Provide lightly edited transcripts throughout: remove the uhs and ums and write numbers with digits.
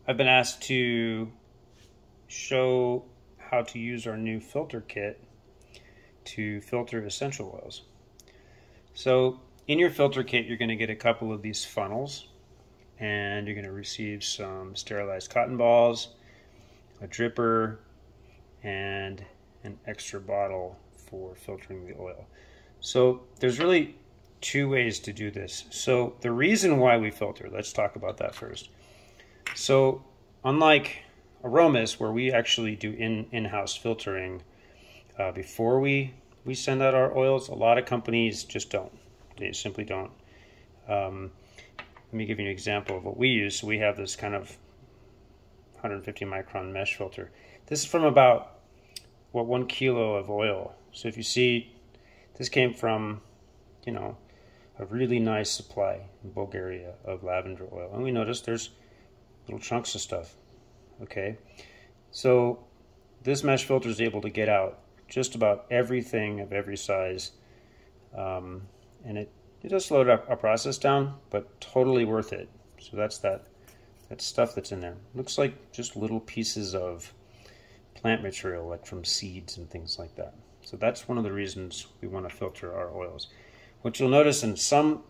I've been asked to show how to use our new filter kit to filter essential oils. So in your filter kit, you're going to get a couple of these funnels, and you're going to receive some sterilized cotton balls, a dripper, and an extra bottle for filtering the oil. So there's really two ways to do this. So the reason why we filter, let's talk about that first. So unlike ArOmis, where we actually do in-house filtering before we send out our oils, a lot of companies just don't. They simply don't. Let me give you an example of what we use. So we have this kind of 150 micron mesh filter. This is from about, 1 kilo of oil. So if you see, this came from, a really nice supply in Bulgaria of lavender oil. And we noticed there's little chunks of stuff. Okay, so this mesh filter is able to get out just about everything of every size, and it does slow our process down, but totally worth it. So that's that stuff that's in there. Looks like just little pieces of plant material, like from seeds and things like that. So that's one of the reasons we want to filter our oils. What you'll notice in some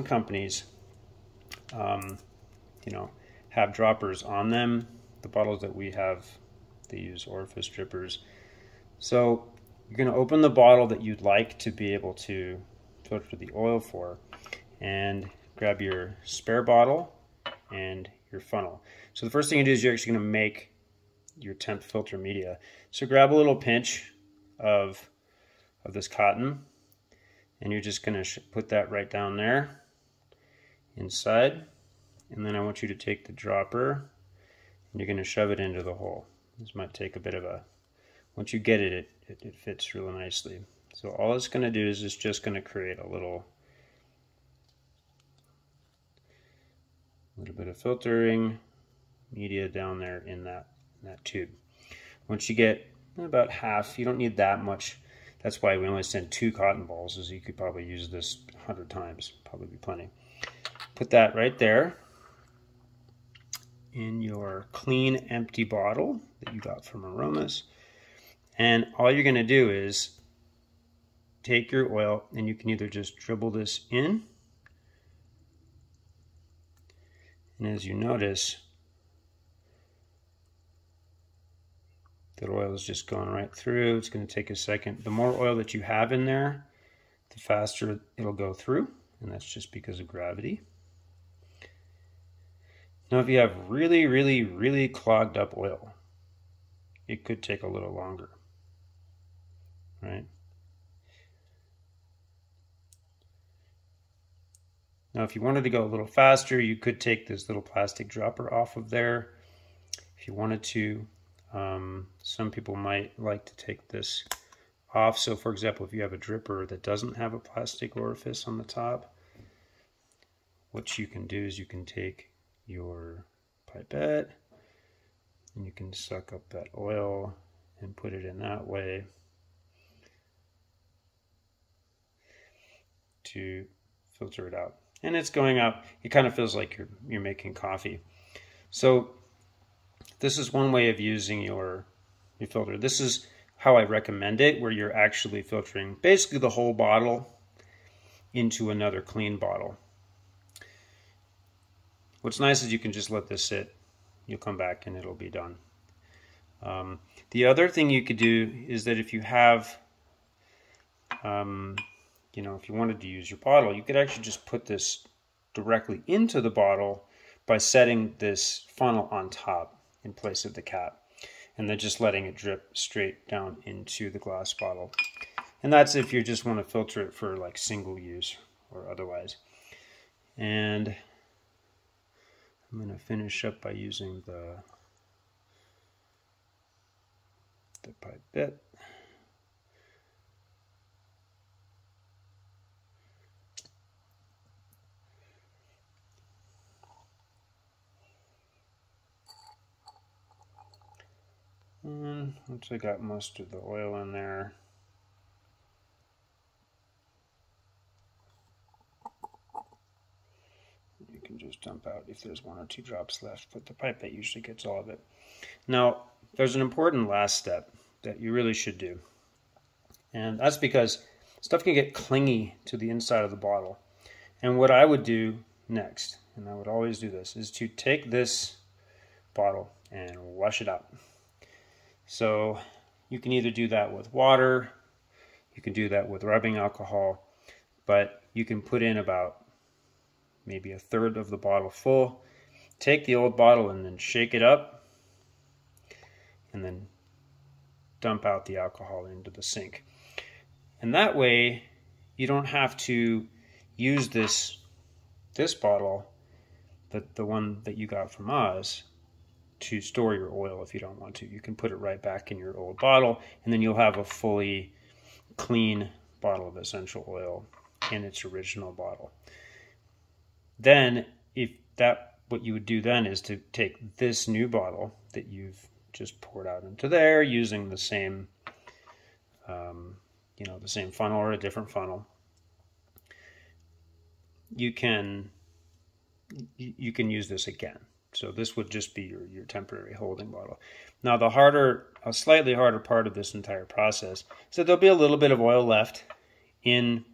companies, have droppers on them. The bottles that we have, they use orifice drippers. So you're going to open the bottle that you'd like to be able to filter the oil for, and grab your spare bottle and your funnel. So the first thing you do is you're actually going to make your temp filter media. So grab a little pinch of this cotton, and you're just going to put that right down there inside. And then I want you to take the dropper, and you're going to shove it into the hole. This might take a bit of once you get it, it fits really nicely. So all it's going to do is it's just going to create a little bit of filtering media down there in that tube. Once you get about half, you don't need that much. That's why we only send 2 cotton balls, as you could probably use this 100 times, probably be plenty. Put that right there in your clean, empty bottle that you got from ArOmis. And all you're going to do is take your oil, and you can either just dribble this in, and as you notice, the oil is just going right through. It's going to take a second. The more oil that you have in there, the faster it'll go through, and that's just because of gravity. Now, if you have really, really, really clogged up oil, it could take a little longer, right? Now, if you wanted to go a little faster, you could take this little plastic dropper off of there if you wanted to. Some people might like to take this off. So, for example, if you have a dripper that doesn't have a plastic orifice on the top, what you can do is you can take your pipette and you can suck up that oil and put it in that way to filter it out. And it's going out, it kind of feels like you're making coffee. So this is one way of using your filter. This is how I recommend it, where you're actually filtering basically the whole bottle into another clean bottle. What's nice is you can just let this sit. You'll come back and it'll be done. The other thing you could do is that if you have, if you wanted to use your bottle, you could actually just put this directly into the bottle by setting this funnel on top in place of the cap, and then just letting it drip straight down into the glass bottle. And that's if you just want to filter it for like single use or otherwise. And I'm going to finish up by using the pipette. And once I got most of the oil in there, you can and just dump out if there's 1 or 2 drops left, but the pipette usually gets all of it. Now, there's an important last step that you really should do, and that's because stuff can get clingy to the inside of the bottle. And what I would do next, and I would always do this, is to take this bottle and wash it out. So you can either do that with water, you can do that with rubbing alcohol, but you can put in about maybe 1/3 of the bottle full. Take the old bottle and then shake it up, and then dump out the alcohol into the sink. And that way you don't have to use this bottle, the one that you got from Oz, to store your oil if you don't want to. You can put it right back in your old bottle, and then you'll have a fully clean bottle of essential oil in its original bottle. Then what you would do then is to take this new bottle that you've just poured out into there using the same the same funnel or a different funnel. You can use this again. So this would just be your temporary holding bottle. Now a slightly harder part of this entire process is that there'll be a little bit of oil left in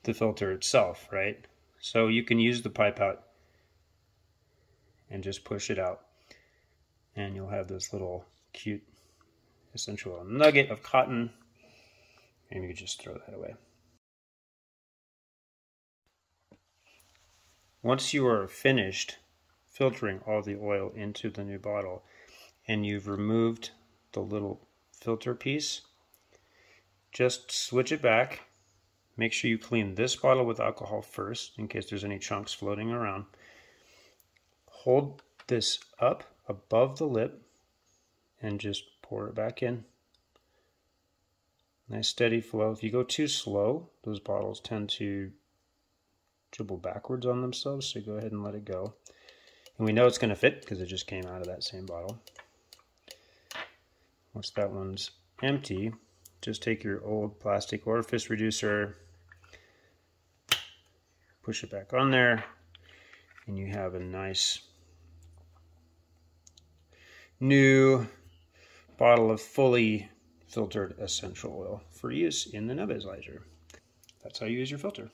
the filter itself, right? So you can use the pipe out and just push it out, and you'll have this little cute essential oil nugget of cotton, and you just throw that away. Once you are finished filtering all the oil into the new bottle and you've removed the little filter piece, just switch it back. Make sure you clean this bottle with alcohol first in case there's any chunks floating around. Hold this up above the lip and just pour it back in. Nice steady flow. If you go too slow, those bottles tend to dribble backwards on themselves, so go ahead and let it go. And we know it's going to fit because it just came out of that same bottle. Once that one's empty, just take your old plastic orifice reducer, push it back on there, and you have a nice new bottle of fully filtered essential oil for use in the Nebulizer. That's how you use your filter.